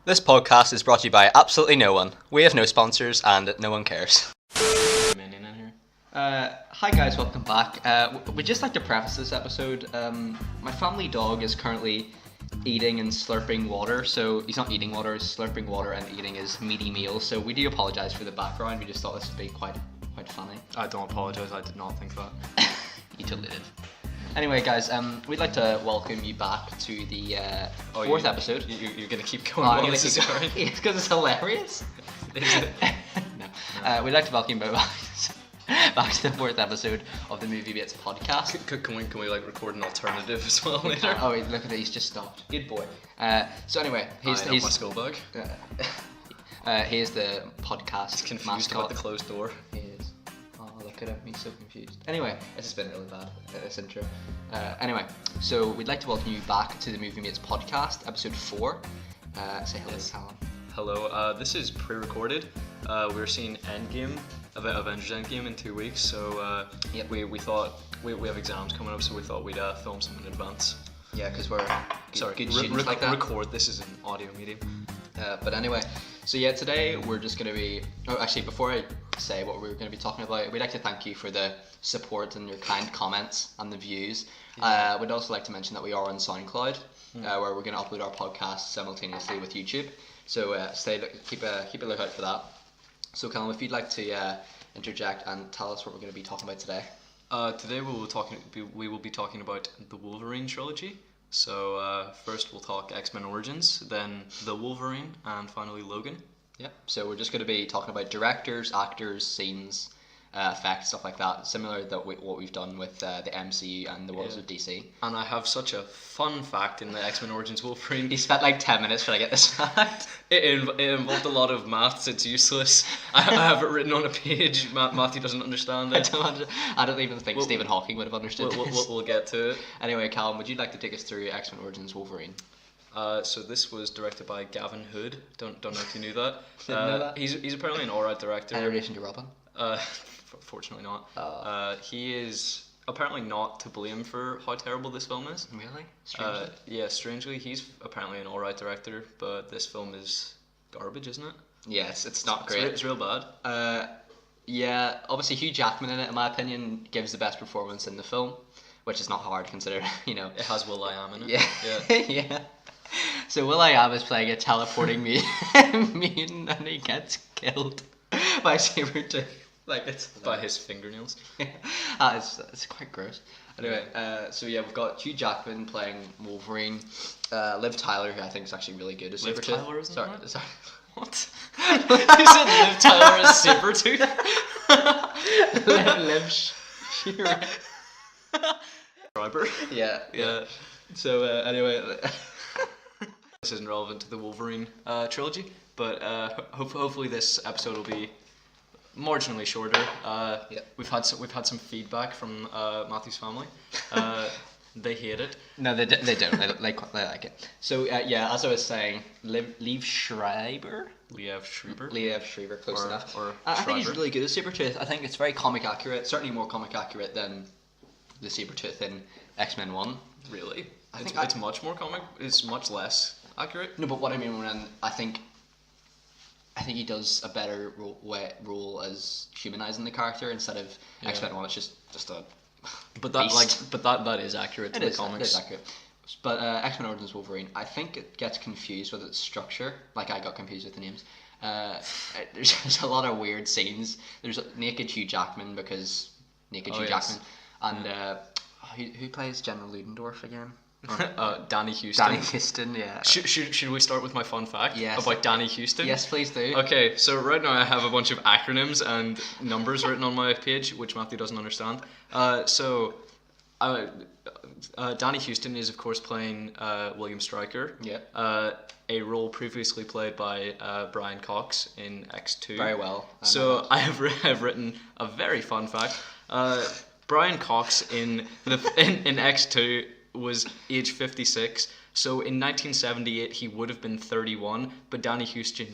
This podcast is brought to you by absolutely no one. We have no sponsors and no one cares. Hi guys, welcome back. We'd just like to preface this episode. My family dog is currently eating and slurping water. So he's not eating water, he's slurping water and eating his meaty meal. So we do apologise for the background. We just thought this would be quite funny. I don't apologise, I did not think that. You totally did. Anyway, guys, we'd like to welcome you back to the fourth episode. You're going to keep going on this is going? Because it's hilarious. Is it? No. We'd like to welcome you back to the fourth episode of the Movie Bits podcast. Can we like record an alternative as well later? Oh, wait, look at it, he's just stopped. Good boy. So anyway, he's my school bag. Here's the podcast. He's confused mascot. about the closed door. He is. Oh, look at him, he's so confused. Anyway, this has been really bad, this intro. Anyway, so we'd like to welcome you back to the Movie Mates podcast, episode 4. Say hello, Callum. Hello, this is pre-recorded. We're seeing Avengers Endgame in 2 weeks, so Yep. we thought, we have exams coming up, so we thought we'd film some in advance. Yeah, because we're good students like that. Record, this is an audio medium. But anyway, so yeah, today we're just going to be... Oh, actually, before I say what we're going to be talking about, we'd like to thank you for the support and your kind comments and the views. Yeah. We'd also like to mention that we are on SoundCloud, where we're going to upload our podcast simultaneously with YouTube. So keep a lookout for that. So Callum, if you'd like to interject and tell us what we're going to be talking about today. Today we will be talking about the Wolverine trilogy. So first we'll talk X-Men Origins, then the Wolverine, and finally Logan. Yep. So we're just going to be talking about directors, actors, scenes, effects, stuff like that. Similar to what we've done with the MCU and the worlds of DC. And I have such a fun fact in the X-Men Origins Wolverine. He spent like 10 minutes trying to get this fact. It involved a lot of maths. It's useless. I have it written on a page. Matthew doesn't understand it. I don't even think Stephen Hawking would have understood this. We'll get to it. Anyway, Callum, would you like to take us through X-Men Origins Wolverine? So this was directed by Gavin Hood. Don't know if you knew that. Didn't know that. He's apparently an alright director. Any relation to Robin? Fortunately not. He is apparently not to blame for how terrible this film is. Really? Strangely? Yeah, strangely, he's apparently an alright director, but this film is garbage, isn't it? Yes, it's not great. It's real bad. Yeah, obviously Hugh Jackman in it, in my opinion, gives the best performance in the film, which is not hard considering, It has Will.i.am in it. Yeah. Yeah. So Will.i.am is playing a teleporting mutant and he gets killed by Sabretooth. Like, it's by his fingernails. It's quite gross. Anyway, so yeah, we've got Hugh Jackman playing Wolverine, Liv Tyler, who I think is actually really good as Liv Sabretooth. Tyler, isn't it? Sorry. What? You said Liv Tyler as Sabretooth? Liv Shearer. Driver. Yeah. So anyway, this isn't relevant to the Wolverine trilogy, but hopefully this episode will be marginally shorter. We've had some feedback from Matthew's family. They hate it. No, they don't. They like it. So yeah, as I was saying, Liev Schreiber, close enough. Or I think he's really good as Sabretooth. I think it's very comic accurate. Certainly more comic accurate than the Sabretooth in X-Men 1. Really? It's much more comic. It's much less accurate. No, but what I mean when I think he does a better role as humanizing the character instead of X-Men 1. It's just a But beast. that is accurate to the comics. It is accurate. But X-Men Origins Wolverine, I think it gets confused with its structure. Like, I got confused with the names. There's a lot of weird scenes. There's naked Hugh Jackman because Hugh Jackman. And who plays General Ludendorff again? Danny Houston. Danny Houston, yeah. Should we start with my fun fact about Danny Houston? Yes, please do. Okay, so right now I have a bunch of acronyms and numbers written on my page, which Matthew doesn't understand. Danny Houston is, of course, playing William Stryker. Yeah. A role previously played by Brian Cox in X2. Very well. So I have written a very fun fact. Brian Cox in X2 was age 56. So in 1978 he would have been 31, but Danny Houston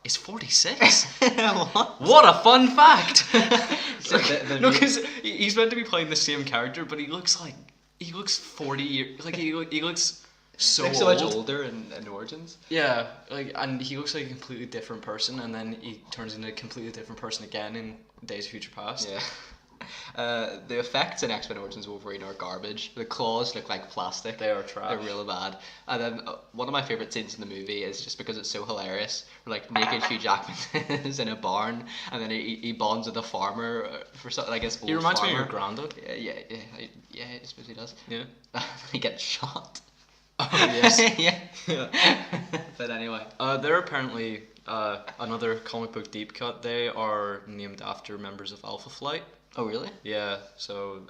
is 46. What a fun fact! No, because he's meant to be playing the same character, but he looks 40 years. Like he looks so Like, old. so much older in Origins. Yeah, like, and he looks like a completely different person, and then he turns into a completely different person again in Days of Future Past. Yeah. The effects in X-Men Origins Wolverine are garbage. The claws look like plastic. They are trash. They're really bad. And then one of my favourite scenes in the movie is just because it's so hilarious. Where, like, naked Hugh Jackman is in a barn, and then he bonds with a farmer for something. I guess old He reminds me of farmer. your granddad. Yeah. I suppose he does. Yeah. He gets shot. Oh yes. Yeah. But anyway. They're apparently another comic book deep cut. They are named after members of Alpha Flight. Oh really? Yeah. So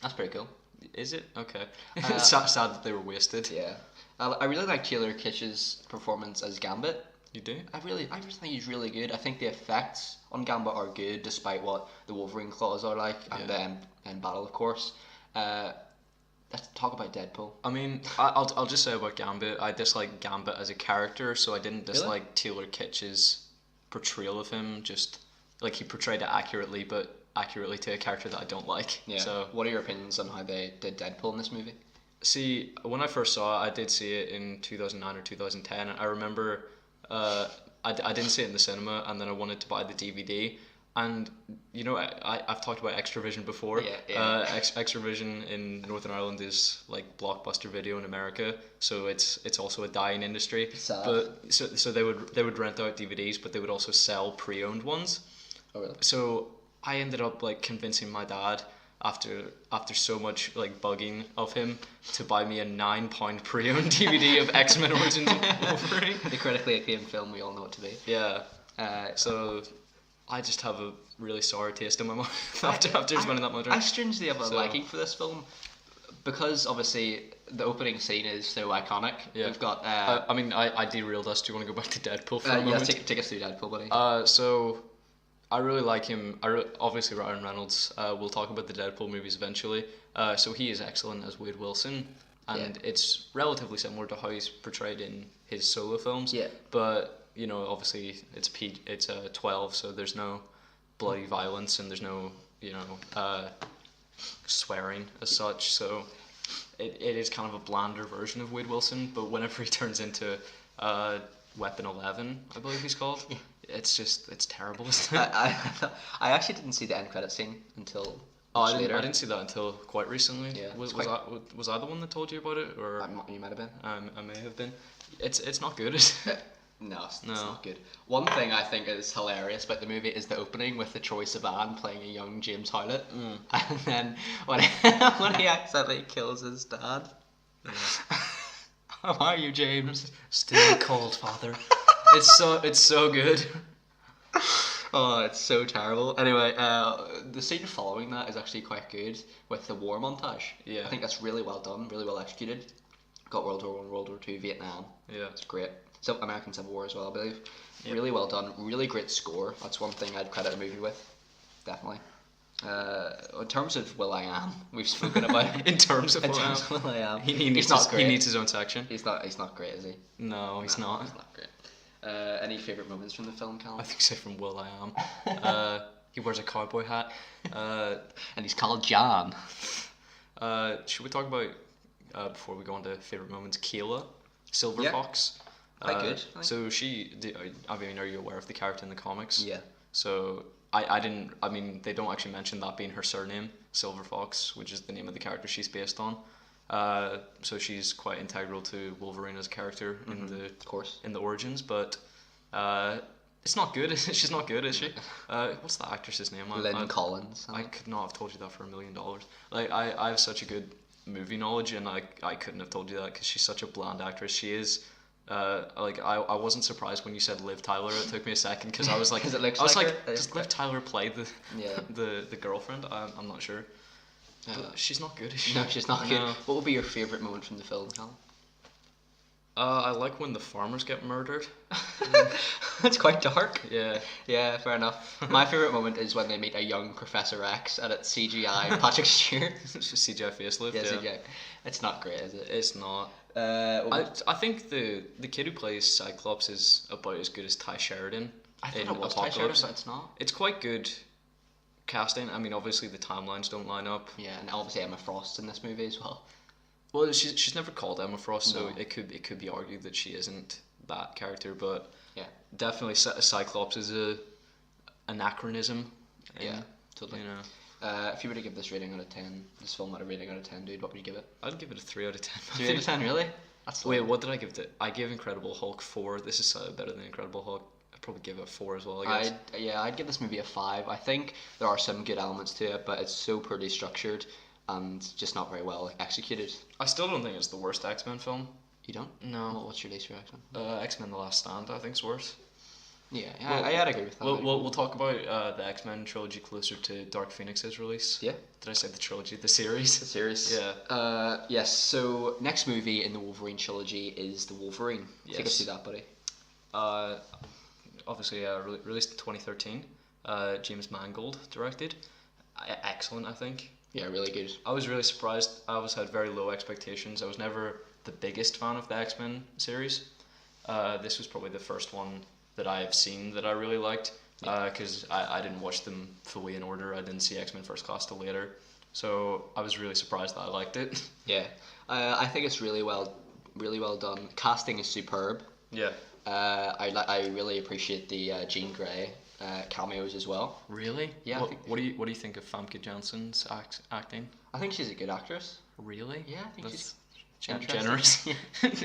That's pretty cool. is it okay? It's sad that they were wasted. Yeah. I really like Taylor Kitsch's performance as Gambit. You do? I just think he's really good. I think the effects on Gambit are good, despite what the Wolverine claws are like, and then in battle, of course. Let's talk about Deadpool. I mean, I'll just say about Gambit. I dislike Gambit as a character, so I didn't dislike Taylor Kitsch's portrayal of him. Just like he portrayed it accurately, but accurately to a character that I don't like. Yeah. So what are your opinions on how they did Deadpool in this movie? see, when I first saw it, I did see it in 2009 or 2010. I remember I didn't see it in the cinema, and then I wanted to buy the DVD. And you know, I've talked about Extravision before. Yeah. Extravision in Northern Ireland is like Blockbuster Video in America, so it's also a dying industry. Sad. But so they would rent out DVDs, but they would also sell pre-owned ones. Oh really? So I ended up like convincing my dad after so much like bugging of him to buy me a £9 pre-owned DVD of X-Men Origins Wolverine. The critically acclaimed film we all know it to be. Yeah. So I just have a really sour taste in my mouth after spending that much. I strangely have a liking for this film because obviously the opening scene is so iconic. Yeah. We've got. I mean, I derailed us. Do you want to go back to Deadpool for a moment? Take us through Deadpool, buddy. So I really like him. Obviously Ryan Reynolds. We'll talk about the Deadpool movies eventually. So he is excellent as Wade Wilson, and it's relatively similar to how he's portrayed in his solo films. Yeah. But you know, obviously it's 12, so there's no bloody violence and there's no swearing as such. So it is kind of a blander version of Wade Wilson. But whenever he turns into Weapon 11, I believe he's called. It's terrible. Isn't it? I actually didn't see the end credit scene until I later. didn't see that until quite recently. Yeah, was I the one that told you about it, or You might have been. I may have been. It's not good, is it? No, it's not good. One thing I think is hilarious about the movie is the opening with the Troye Sivan playing a young James Howlett, and then when he accidentally kills his dad. How are you, James? Still cold, father. It's so good. Oh, it's so terrible. Anyway, the scene following that is actually quite good with the war montage. Yeah. I think that's really well done, really well executed. Got World War I, World War II, Vietnam. Yeah. It's great. So American Civil War as well, I believe. Yep. Really well done. Really great score. That's one thing I'd credit a movie with. Definitely. In terms of Will I Am, we've spoken about. In terms of Will I Am, he needs his own section. He's not great, is he? No, he's not. He's not great. Any favourite moments from the film, Callum? I think so from Will I Am. He wears a cowboy hat. And he's called John. Should we talk about before we go on to favourite moments? Kayla, Silver Yeah. Fox. Quite good. So I mean, are you aware of the character in the comics? Yeah. So I didn't. I mean, they don't actually mention that being her surname, Silver Fox, which is the name of the character she's based on. So she's quite integral to Wolverine as a character in the origins, but it's not good. She's not good, is she? What's the actress's name? Lynn Collins. I could not have told you that for $1 million. Like I have such a good movie knowledge, and I couldn't have told you that because she's such a bland actress. She is. I wasn't surprised when you said Liv Tyler. It took me a second because I was like, does Liv Tyler play the girlfriend? I'm not sure. But she's not good, is she? No, she's not good. What would be your favourite moment from the film, Callum? I like when the farmers get murdered. It's quite dark. Yeah. Yeah, fair enough. My favourite moment is when they meet a young Professor X and it's CGI Patrick Stewart. It's just CGI facelift. Yeah, CGI. It's not great, is it? It's not. I think the kid who plays Cyclops is about as good as Ty Sheridan. I thought in it was Apocalypse. Ty Sheridan, but it's not. It's quite good casting. I mean, obviously the timelines don't line up. Yeah, and obviously Emma Frost's in this movie as well. Well, she's never called Emma Frost, so No. it could be argued that she isn't that character, but Yeah. definitely Cyclops is a anachronism. Yeah, totally. You know, If you were to give this rating out of 10, this film at a rating out of 10, dude, what would you give it? I'd give it a 3 out of 10. 3 out of 10, really? That's Wait, low. what did I give it? I gave Incredible Hulk 4. This is better than Incredible Hulk. I'd probably give it a 4 as well, I guess. I'd give this movie a 5. I think there are some good elements to it, but it's so poorly structured and just not very well executed. I still don't think it's the worst X-Men film. You don't? No. Well, what's your least reaction? X-Men The Last Stand, I think, is worse. Yeah, Well, I'd agree with that. We'll talk about the X-Men trilogy closer to Dark Phoenix's release. Yeah. Did I say the trilogy? The series? The series. Yeah. Yes, so next movie in the Wolverine trilogy is The Wolverine. Take us Yes. through that, buddy. Obviously, released in 2013. James Mangold directed. Excellent, I think. Yeah, really good. I was really surprised. I always had very low expectations. I was never the biggest fan of the X-Men series. This was probably the first one that I have seen that I really liked, because I didn't watch them fully in order. I didn't see X-Men First Class till later, so I was really surprised that I liked it. Yeah, I think it's really well done. Casting is superb. Yeah. I really appreciate the Jean Grey cameos as well. Really? Yeah, I What, think- what do you think of Famke Janssen's acting? I think she's a good actress. Really? Yeah, I think That's she's generous.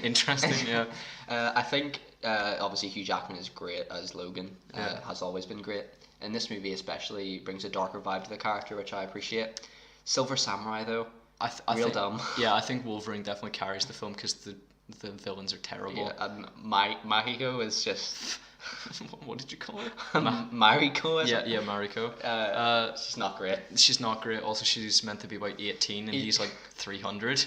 Interesting. Yeah. I think obviously Hugh Jackman is great as Logan. Yeah. Has always been great. And this movie especially brings a darker vibe to the character, which I appreciate. Silver Samurai though, I real think, dumb. Yeah, I think Wolverine definitely carries the film because the villains are terrible. Yeah, and Mahiko is just What did you call her? Mariko. Yeah, Mariko. She's not great. She's not great. Also, she's meant to be about 18 and he's like 300.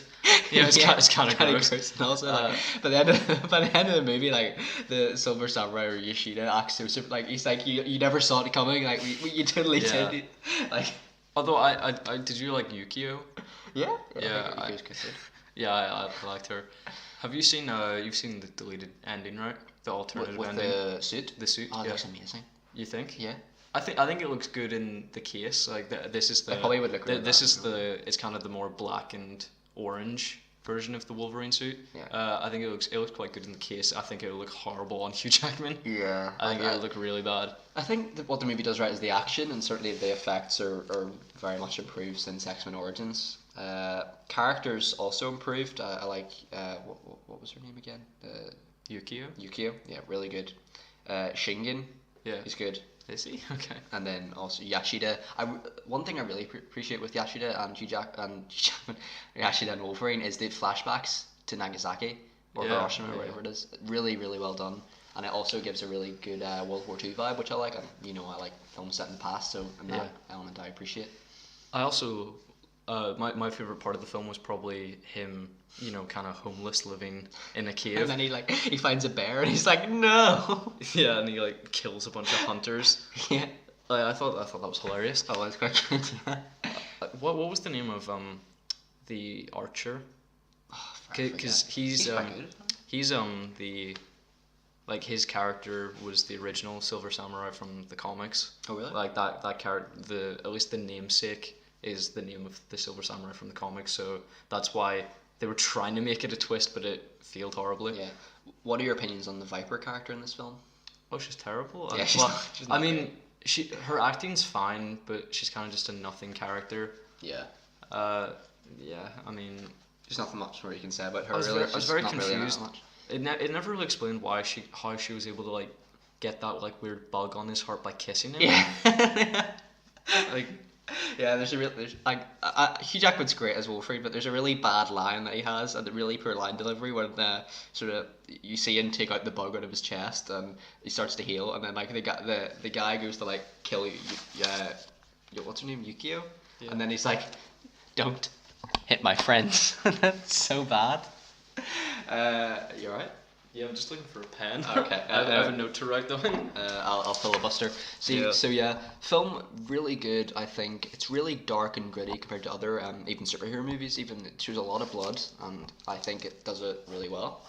Yeah, it's kind of kinda gross. And also, like, by the end of the movie, like the Silver Samurai or Yoshida acts so super, like he's like you never saw it coming. Like you totally Yeah. did. Like Although I did you like Yukio? yeah, Yeah, I think it was good. Yeah, I liked her. Have you seen you've seen the deleted ending, right? The alternative With ending. the suit. The suit. Oh, that Yeah. looks amazing. You think? Yeah. I think it looks good in the case. Like this is the I probably would look over this that, is it's kind of the more black and orange version of the Wolverine suit. Yeah. I think it looks quite good in the case. I think it would look horrible on Hugh Jackman. Yeah. I think it would look really bad. I think that what the movie does right is the action, and certainly the effects are very much improved since X-Men Origins. Characters also improved. I like what was her name again? Yukio? Yukio. Yeah, really good. Shingen. Yeah. He's good. Is he? Okay. And then also Yashida. One thing I really appreciate with Yashida and Yashida and Wolverine is they flashbacks to Nagasaki or Yeah, Hiroshima or yeah. whatever it is. Really, really well done. And it also gives a really good World War II vibe, which I like. And I like films set in the past, so in that element I appreciate. I also my favorite part of the film was probably him, kind of homeless, living in a cave. And then he finds a bear and he's like, no. Yeah, and he like kills a bunch of hunters. Yeah. I thought that was hilarious. Oh, that's quite good. Yeah. What was the name of the archer? Because he's quite good. he's the like his character was the original Silver Samurai from the comics. Oh really? Like that character, at least the namesake is the name of the Silver Samurai from the comics, so that's why they were trying to make it a twist, but it failed horribly. Yeah. What are your opinions on the Viper character in this film? Oh, she's terrible. Yeah, she's I not mean, her acting's fine, but she's kind of just a nothing character. Yeah. Yeah. I mean, There's nothing much more you can say about her. I was really. very, She's not really in it confused. that much. It never really explained how she was able to like get that like weird bug on his heart by kissing him. Yeah. Like, Yeah, there's Hugh Jackman's great as Wolverine, but there's a really bad line that he has, and a really poor line delivery when sort of you see him take out the bug out of his chest and he starts to heal, and then like the guy goes to like kill what's her name, Yukio, Yeah. and then he's like, "Don't hit my friends." That's so bad. You alright? yeah, I'm just looking for a pen. Okay, I have a note to write down. I'll filibuster. So yeah, film really good. I think it's really dark and gritty compared to other even superhero movies. Even it shows a lot of blood, and I think it does it really well.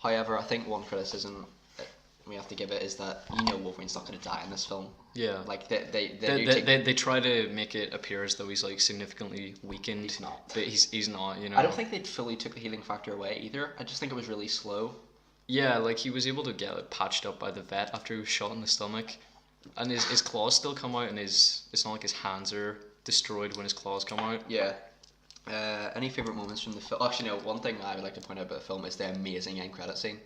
However, I think one criticism, we have to give it is that Wolverine's not going to die in this film. Yeah. Like they They try to make it appear as though he's like significantly weakened. He's not. But he's not. I don't think they fully took the healing factor away either. I just think it was really slow. Yeah, like he was able to get it patched up by the vet after he was shot in the stomach, and his claws still come out, and it's not like his hands are destroyed when his claws come out. Yeah. Any favorite moments from the film? Actually, no. One thing I would like to point out about the film is the amazing end credit scene.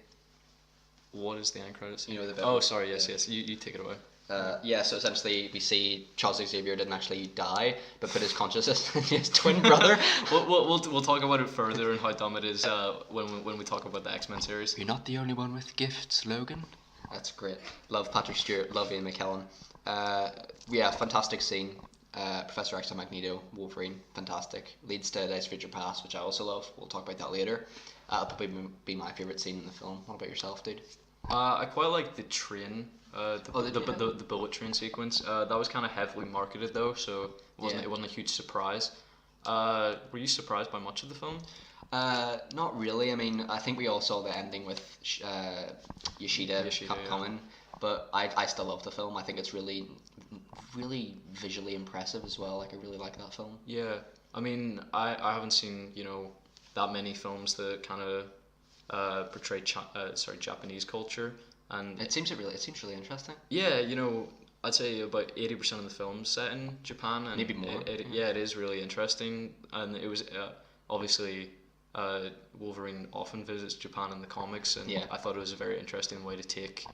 What is the end credit scene? The Oh, sorry. Yes. You take it away. So essentially we see Charles Xavier didn't actually die, but put his consciousness in his twin brother. We'll talk about it further and how dumb it is when we talk about the X-Men series. You're not the only one with gifts, Logan. That's great. Love Patrick Stewart. Love Ian McKellen. Fantastic scene. Professor X and Magneto, Wolverine, fantastic. Leads to Days of Future Past, which I also love. We'll talk about that later. That'll probably be my favourite scene in the film. What about yourself, dude? I quite like the train. The bullet train sequence. That was kind of heavily marketed though, so it wasn't a huge surprise. Were you surprised by much of the film? Not really. I mean, I think we all saw the ending with Yoshida coming, but I still love the film. I think it's really, really visually impressive as well. Like I really like that film. Yeah, I mean, I haven't seen that many films that kind of portray Japanese culture. And it seems really interesting. Yeah, I'd say about 80% of the film's set in Japan, and maybe more. It is really interesting, and it was obviously Wolverine often visits Japan in the comics, and I thought it was a very interesting way to take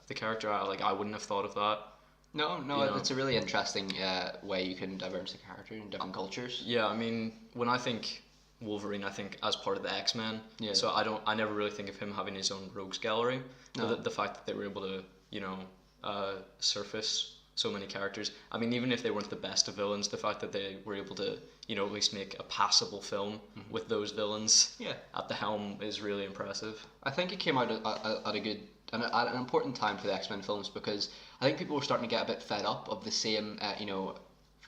the character. I wouldn't have thought of that. No, it's a really interesting way you can diverge the character in different cultures. Yeah, I mean, when I think Wolverine, I think as part of the X-Men. Yeah. So I never really think of him having his own rogues gallery. No. The fact that they were able to, surface so many characters. I mean, even if they weren't the best of villains, the fact that they were able to, at least make a passable film with those villains at the helm is really impressive. I think it came out at a good, at an important time for the X-Men films, because I think people were starting to get a bit fed up of the same,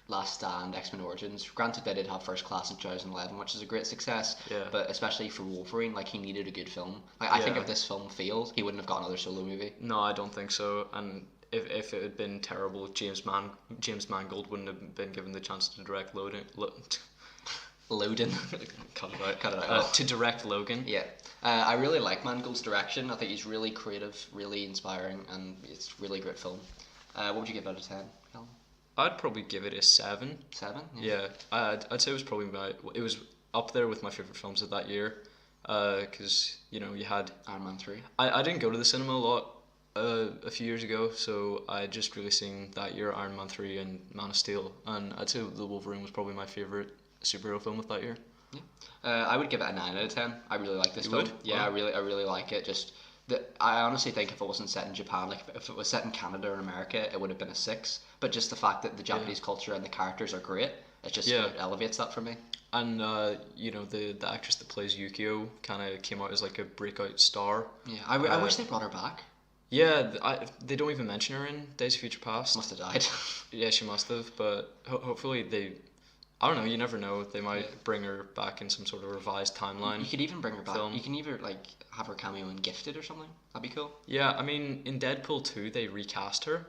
Last Stand, X-Men Origins. Granted, they did have First Class in 2011, which is a great success. Yeah. But especially for Wolverine, he needed a good film. I think if this film failed, he wouldn't have got another solo movie. No, I don't think so. And if it had been terrible, James Mangold wouldn't have been given the chance to direct Logan. Cut it out. To direct Logan. Yeah. I really like Mangold's direction. I think he's really creative, really inspiring, and it's a really great film. What would you give out of 10, Callum? I'd probably give it a 7. 7? Yeah. I'd say it was probably it was up there with my favourite films of that year. Because, you had Iron Man 3. I didn't go to the cinema a lot a few years ago, so I just really seen that year Iron Man 3 and Man of Steel. And I'd say The Wolverine was probably my favourite superhero film of that year. Yeah. I would give it a 9 out of 10. I really like this film. Would? Yeah, wow. I really like it. I honestly think if it wasn't set in Japan, if it was set in Canada or America, it would have been a 6. But just the fact that the Japanese culture and the characters are great, it elevates that for me. And the actress that plays Yukio kind of came out as like a breakout star. Yeah, I wish they brought her back. Yeah, they don't even mention her in Days of Future Past. Must have died. Yeah, she must have. But hopefully they. I don't know. You never know. They might bring her back in some sort of revised timeline. You could even bring her back. You can either have her cameo in Gifted or something. That'd be cool. Yeah, I mean, in Deadpool 2, they recast her.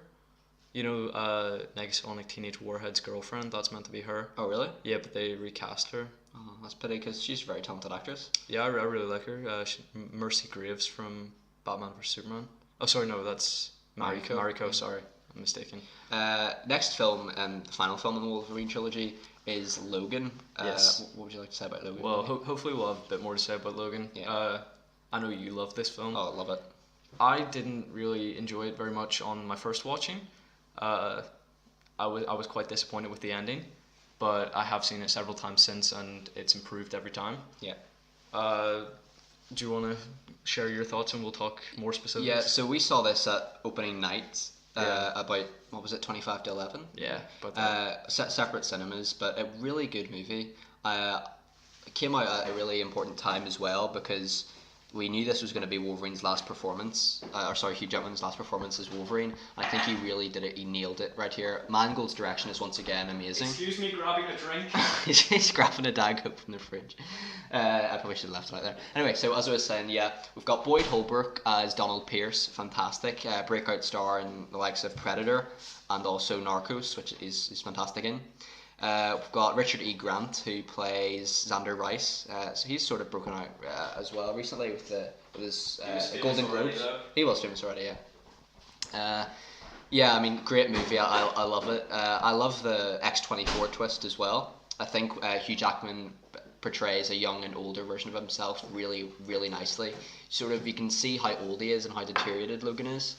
Negasonic Teenage Warhead's girlfriend. That's meant to be her. Oh, really? Yeah, but they recast her. Oh, that's a pity because she's a very talented actress. Yeah, I really like her. Mercy Graves from Batman vs Superman. Oh, sorry, no, that's Mariko. Mariko, sorry, I'm mistaken. Next film and the final film in the Wolverine trilogy is Logan. Yes. What would you like to say about Logan? Well, hopefully we'll have a bit more to say about Logan. Yeah. I know you love this film. Oh, I love it. I didn't really enjoy it very much on my first watching. I was quite disappointed with the ending, but I have seen it several times since, and it's improved every time. Yeah. Do you want to share your thoughts, and we'll talk more specifics? Yeah. So we saw this at opening night. About, what was it, 25 to 11? Yeah. Separate cinemas, but a really good movie. It came out at a really important time as well, because we knew this was going to be Wolverine's last performance, Hugh Jackman's last performance as Wolverine. I think he really did it. He nailed it right here. Mangold's direction is once again amazing. Excuse me, grabbing a drink. He's grabbing a Diet from the fridge. I probably should have left it right there. Anyway, so as I was saying, yeah, we've got Boyd Holbrook as Donald Pierce, fantastic, breakout star in the likes of Predator and also Narcos, which is fantastic in. We've got Richard E. Grant, who plays Xander Rice. So he's sort of broken out as well recently with his Golden Globes. He was famous already, yeah. Yeah, I mean, great movie. I love it. I love the X-24 twist as well. I think Hugh Jackman portrays a young and older version of himself really, really nicely. Sort of, you can see how old he is and how deteriorated Logan is.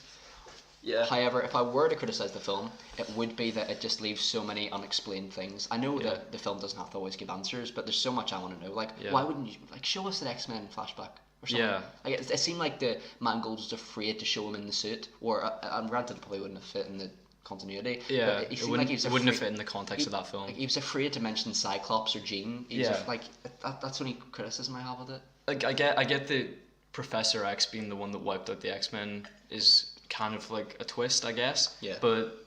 Yeah. However, if I were to criticise the film, it would be that it just leaves so many unexplained things. I know that the film doesn't have to always give answers, but there's so much I want to know. Like, why wouldn't you show us the X-Men flashback or something? Yeah. Like, it seemed like the Mangold was afraid to show him in the suit, or granted, it probably wouldn't have fit in the continuity. Yeah, but it wouldn't have fit in the context of that film. Like, he was afraid to mention Cyclops or Jean. That's the only criticism I have with it. Like, I get the Professor X being the one that wiped out the X-Men is kind of like a twist, I guess. Yeah. But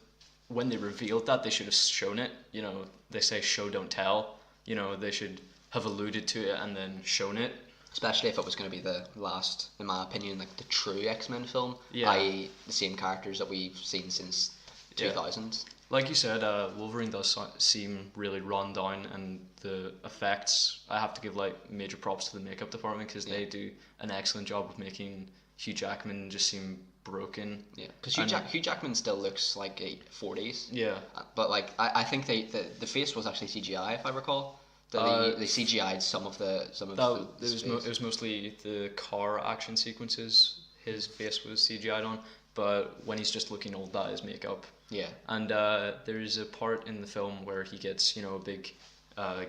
when they revealed that, they should have shown it. You know, they say show don't tell. You know, they should have alluded to it and then shown it. Especially if it was going to be the last, in my opinion, like the true X-Men film. Yeah. I.e. the same characters that we've seen since 2000. Like you said, Wolverine does seem really run down, and the effects, I have to give like major props to the makeup department because they do an excellent job of making Hugh Jackman just seem broken. Yeah, because Hugh Jackman still looks like a 40s. Yeah. But like I think the face was actually CGI, if I recall. They CGI'd some of the it was mostly the car action sequences. His face was CGI'd on, but when he's just looking old, that is makeup. Yeah. And there's a part in the film where he gets, you know, a big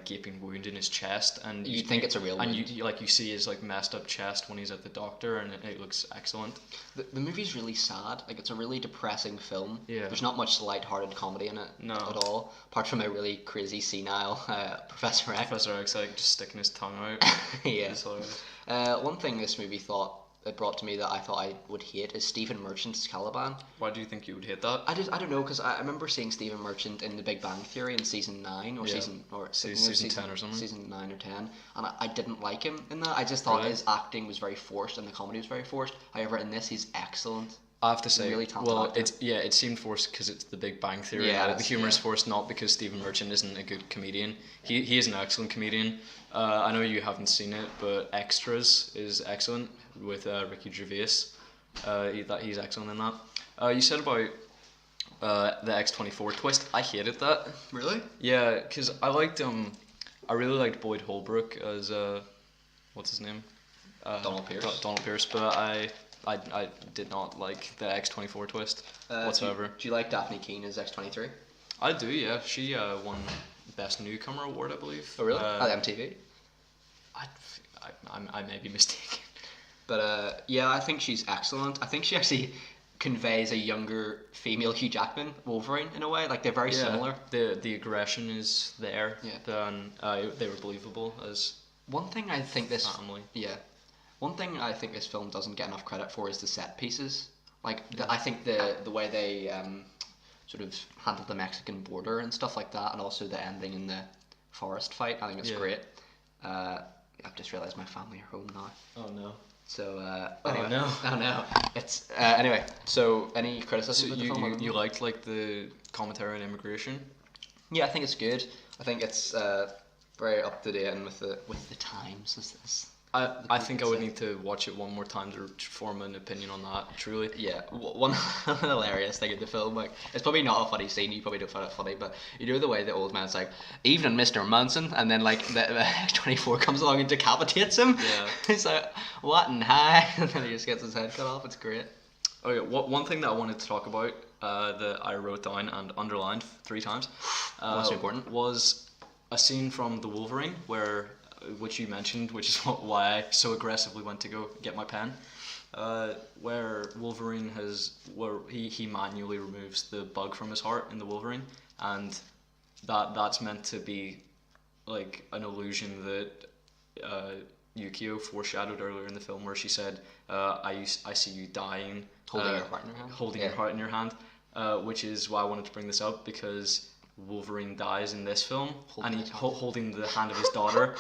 gaping wound in his chest, and you think it's a real wound. And you see his like messed up chest when he's at the doctor, and it looks excellent. The movie's really sad. Like, it's a really depressing film. Yeah. There's not much light-hearted comedy in it at all, apart from a really crazy senile Professor X. Professor X like just sticking his tongue out. Yeah. One thing this movie it brought to me that I thought I would hate is Stephen Merchant's Caliban. Why do you think you would hate that? I don't know, because I remember seeing Stephen Merchant in The Big Bang Theory in season 9 or season 10 or something. Season 9 or 10, and I didn't like him in that. I just thought his acting was very forced and the comedy was very forced. However, in this he's excellent. I have to say, really talented actor. It seemed forced because it's The Big Bang Theory. Yeah, the humor is forced not because Stephen Merchant isn't a good comedian. He is an excellent comedian. I know you haven't seen it, but Extras is excellent with Ricky Gervais. He's excellent in that. You said about the X-24 twist. I hated that. Really? Yeah, because I really liked Boyd Holbrook as what's his name? Donald Pierce. Donald Pierce, but I did not like the X-24 twist whatsoever. Do you like Daphne Keane as X-23? I do, yeah. She won Best Newcomer Award, I believe. Oh, really? At MTV? I may be mistaken. But yeah, I think she's excellent. I think she actually conveys a younger female Hugh Jackman Wolverine in a way. Like, they're very similar. The aggression is there. Yeah. They were believable as one thing I think family. One thing I think this film doesn't get enough credit for is the set pieces. Like, I think the way they sort of handled the Mexican border and stuff like that, and also the ending in the forest fight, I think it's great. I've just realised my family are home now. Oh no. So anyway. Oh no. It's anyway. So any criticism So of the film? you liked like the commentary on immigration? Yeah, I think it's good. I think it's very up to date and with the times. I think I would need to watch it one more time to form an opinion on that, truly. Yeah, one hilarious thing in the film, like, it's probably not a funny scene, you probably don't find it funny, but you know the way the old man's like, "Evening, Mr. Munson," and then like the X-24 comes along and decapitates him. Yeah. He's like, "What in hi?" And then he just gets his head cut off. It's great. Okay, one thing that I wanted to talk about that I wrote down and underlined 3 times What's important? was a scene from The Wolverine which you mentioned, which is why I so aggressively went to go get my pen, where Wolverine he manually removes the bug from his heart in the Wolverine, and that's meant to be like an illusion that Yukio foreshadowed earlier in the film, where she said, I see you dying, Holding your heart in your hand. holding your heart in your hand, which is why I wanted to bring this up, because Wolverine dies in this film, Holding and his he's hand. holding the hand of his daughter.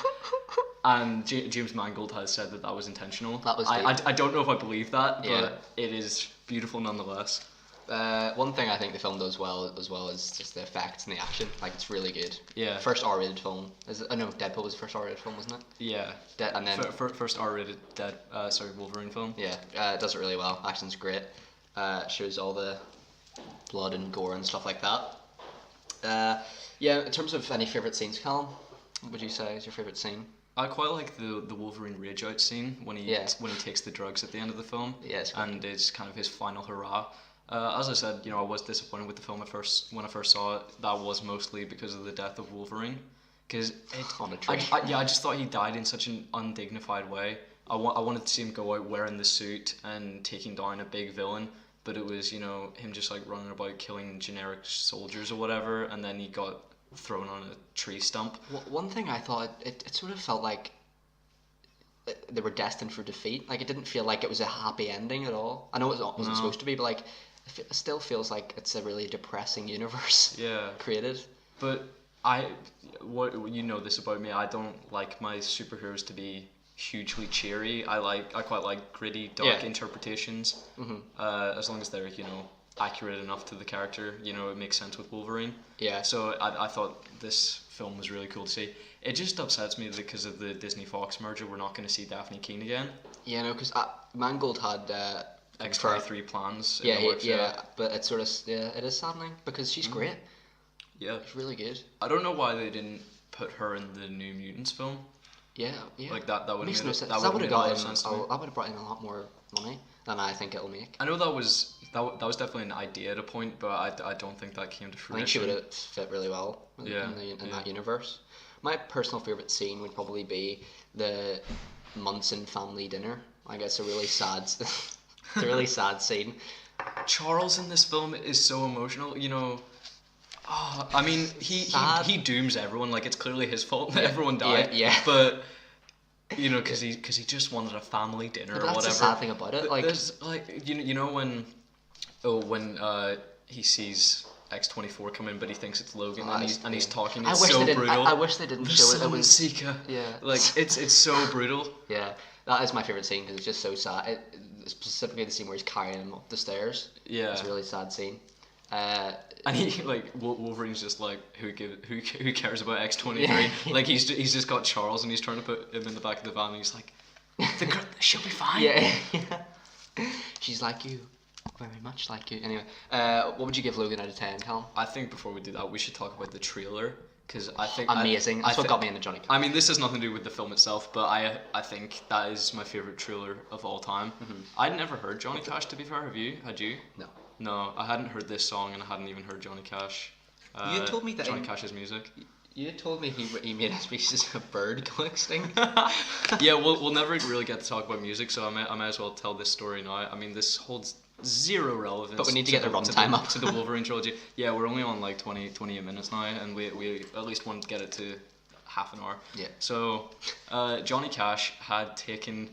And James Mangold has said that was intentional. That was I don't know if I believe that, Yeah. but it is beautiful nonetheless. One thing I think the film does well as well is just the effects and the action. Like, it's really good. Yeah. First R-rated film. No, Deadpool was the first R-rated film, wasn't it? Yeah. And then First R-rated Wolverine film. yeah, it does it really well. Action's great. Shows all the blood and gore and stuff like that. Yeah, in terms of any favourite scenes, Callum, what would you say is your favourite scene? I quite like the Wolverine rage out scene when he takes the drugs at the end of the film. Yeah, it's great. And it's kind of his final hurrah. As I said, I was disappointed with the film when I first saw it. That was mostly because of the death of Wolverine. Because On a tree. I just thought he died in such an undignified way. I wanted to see him go out wearing the suit and taking down a big villain, but it was him just like running about killing generic soldiers or whatever, and then he got thrown on a tree stump. One thing I thought, it sort of felt like they were destined for defeat. Like, it didn't feel like it was a happy ending at all. I know it wasn't supposed to be, but like, it still feels like it's a really depressing universe created. But this about me, I don't like my superheroes to be hugely cheery. I quite like gritty, dark interpretations. As long as they're accurate enough to the character, it makes sense with Wolverine. Yeah. So I thought this film was really cool to see. It just upsets me that because of the Disney Fox merger, we're not going to see Daphne Keane again. Yeah, no, because Mangold had X-23 plans. But it's sort of it is saddening because she's great. Yeah, She's really good. I don't know why they didn't put her in the New Mutants film. Yeah. Like that would Makes have no made sense. that That would would have have made a lot of sense to me. that would have brought in a lot more money than I think it'll make. I know that was definitely an idea at a point, but I don't think that came to I think she fruition. would have fit really well in that universe. My personal favourite scene would probably be the Munson family dinner. I guess a really sad, it's a really sad scene. Charles in this film is so emotional. I mean, he dooms everyone. Like, it's clearly his fault that everyone died. Yeah. But because he just wanted a family dinner or That's whatever. the sad thing about it. Like, there's when he sees X-24 come in, but he thinks it's Logan, and he's talking. It's so brutal. I wish they didn't show it. It was Sika. Yeah. Like, it's so brutal. Yeah, that is my favourite scene because it's just so sad. Specifically the scene where he's carrying him up the stairs. Yeah. It's a really sad scene. And he Wolverine's just like, who cares about X-23? Like, he's just got Charles and he's trying to put him in the back of the van and he's like, she'll be fine. Yeah. She's like you, very much like you. Anyway, what would you give Logan out of 10, Callum? I think before we do that, we should talk about the trailer, because I think amazing. That's what got me into Johnny Cash. I mean, this has nothing to do with the film itself, but I think that is my favorite trailer of all time. I'd never heard Johnny Cash, to be fair. Had you? No. No, I hadn't heard this song, and I hadn't even heard Johnny Cash. You told me that Johnny Cash's music. You told me he made a species of bird go extinct. Yeah, we'll never really get to talk about music, so I may as well tell this story now. I mean, this holds zero relevance. But we need to get the runtime up to the Wolverine trilogy. Yeah, we're only on like 28 minutes now, and we at least want to get it to half an hour. Yeah. So, Johnny Cash had taken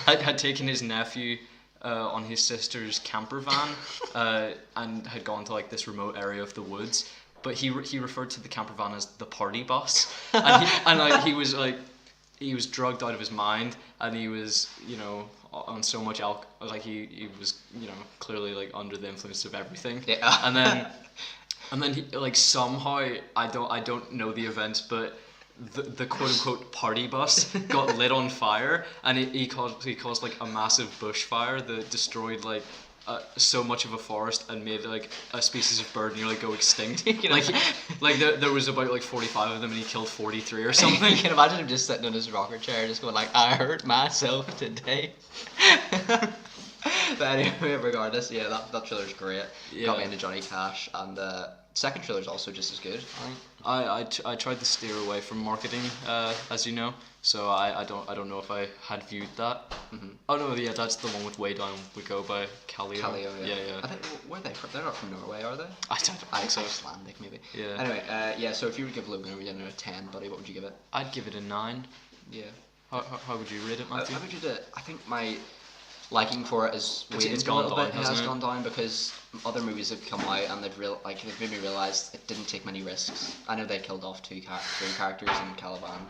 his nephew on his sister's camper van and had gone to like this remote area of the woods. But he referred to the camper van as the party bus, and he was drugged out of his mind, and he was on so much alcohol, like he was clearly like under the influence of everything. Yeah. And then he, like, somehow I don't know the events, but the quote unquote party bus got lit on fire, and he caused like a massive bushfire that destroyed like so much of a forest and made like a species of bird nearly go extinct. There was about like 45 of them, and he killed 43 or something. You can imagine him just sitting in his rocker chair, just going like, "I hurt myself today." But anyway, regardless, yeah, that trailer's great. Yeah. Got me into Johnny Cash, and second trailer's also just as good, I think. I tried to steer away from marketing, as you know, so I don't know if I had viewed that. Oh no, yeah, that's the one with Way Down We Go by Callio. Callio, yeah. Yeah. I think, where are they from? They're not from Norway, are they? I don't think so. Icelandic, maybe. Yeah. Anyway, so if you would give Logan a 10, buddy, what would you give it? I'd give it a 9. Yeah. How would you rate it, I Matthew? would rate it. I think my liking for it has waned It's a gone little down, bit. It hasn't has it? gone down because other movies have come out and they've made me realise it didn't take many risks. I know they killed off three characters in Caliban,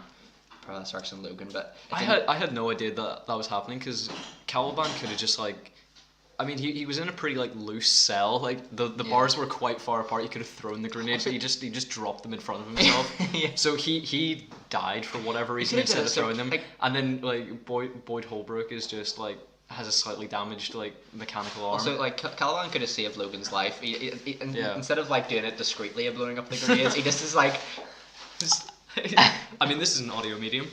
Sarks and Logan, but I had no idea that was happening because Caliban could have just like. I mean, he was in a pretty like loose cell. Like the bars were quite far apart. He could have thrown the grenade, but he just dropped them in front of himself. Yeah. So he died for whatever reason could've instead of just, throwing them. like- And then like Boyd Holbrook is just like has a slightly damaged like mechanical arm. Also, like Caliban could have saved Logan's life. Yeah. Instead of like doing it discreetly of blowing up the grenades, he just is like I mean, this is an audio medium.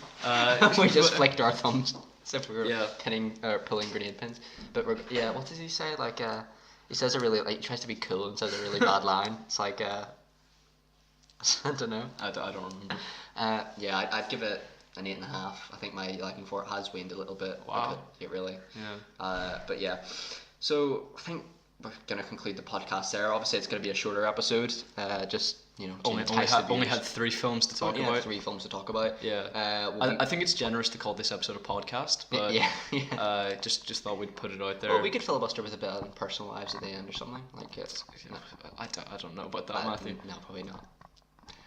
we just flicked our thumbs as if we were Yeah. pinning or pulling grenade pins. But yeah, what does he say? Like he says a really he tries to be cool and says a really bad line. It's like I don't know. I don't remember. Yeah, I'd give it an 8.5. I think my liking for it has waned a little bit. Wow. It really. Yeah. But yeah, so I think we're gonna conclude the podcast there. Obviously, it's gonna be a shorter episode. Just to Only entice the had viewers. 3 films to talk Only had about. 3 films to talk about. Yeah. I think it's generous to call this episode a podcast, but yeah. just thought we'd put it out there. Well, we could filibuster with a bit on personal lives at the end or something. Like it's. I don't know about that, Matthew. No, probably not.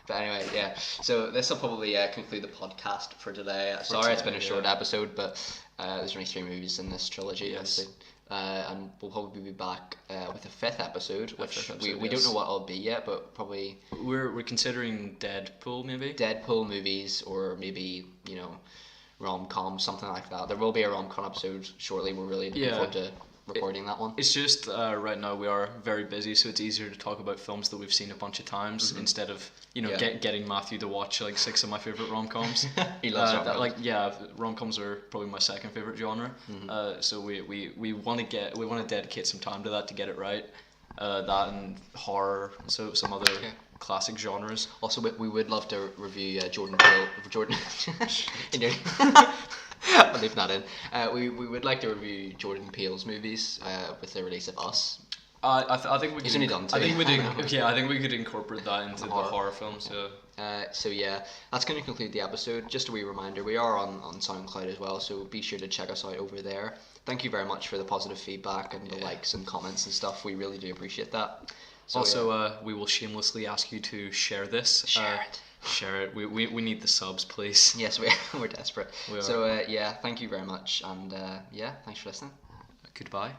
But anyway, yeah. So this will probably conclude the podcast for today. Sorry, it's been a short episode, but there's only 3 movies in this trilogy. Yes. Obviously. And we'll probably be back with a 5th episode, which we don't yes. know what it'll be yet, but probably We're considering Deadpool, maybe. Deadpool movies or maybe rom-com, something like that. There will be a rom-com episode shortly. We're really looking forward to recording that one. It's just right now we are very busy, so it's easier to talk about films that we've seen a bunch of times instead of getting Matthew to watch like 6 of my favorite rom-coms. He loves rom-coms. Rom-coms are probably my second favorite genre. So we want to dedicate some time to that to get it right. That and horror, so some other classic genres. Also, we would love to review Jordan Peele. I'll leave that in. We would like to review Jordan Peele's movies with the release of Us. I think we. He's only done 2. I think we could incorporate that into the horror films. Yeah. So yeah, that's going to conclude the episode. Just a wee reminder, we are on SoundCloud as well, so be sure to check us out over there. Thank you very much for the positive feedback and the likes and comments and stuff. We really do appreciate that. So, also, we will shamelessly ask you to share this. Share it. Share it. We need the subs, please. Yes, we're desperate. We are. So yeah, thank you very much, and yeah, thanks for listening. Goodbye.